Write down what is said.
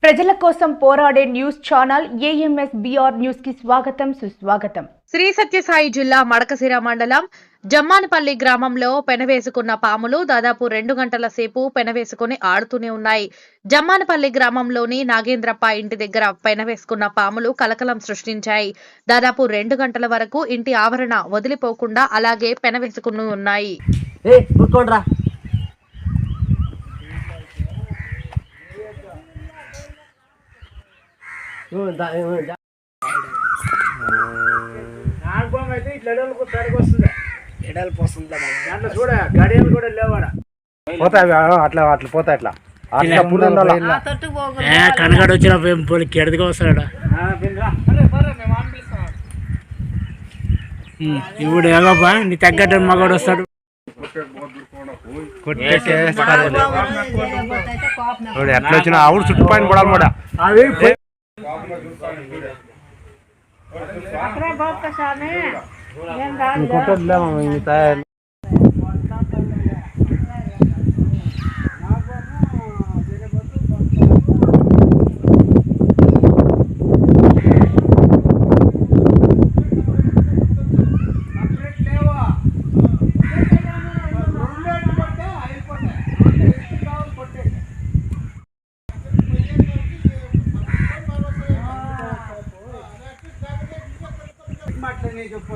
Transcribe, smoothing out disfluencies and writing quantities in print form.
ప్రజల కోసం పోరాడే news channel AMS BR news కి స్వాగతం సుస్వాగతం. శ్రీ సత్యసాయి జిల్లా మడకశిర మండలం జమ్మానపల్లి గ్రామంలో పెనవేసుకున్న పాములు దాదాపు 2 గంటల సేపు పెనవేసుకుని ఆడుతూనే ఉన్నాయి. జమ్మానపల్లి గ్రామంలోని నాగేంద్రప్ప ఇంటి దగ్గర పెనవేసుకున్న పాములు కలకలం సృష్టించాయి. దాదాపు 2 గంటల వరకు ఇంటి ఆవరణ వదిలిపోకుండా అలాగే పెనవేసుకుని ఉన్నాయి. కనగడు వచ్చిన కెడదిగా వస్తాడా ఇప్పుడు ఏగోబా నీ తగ్గట్టు మగడు వస్తాడు. ఎట్లా వచ్చిన ఆవుడు చుట్టుపైన పడాలి కూడా చెప్పు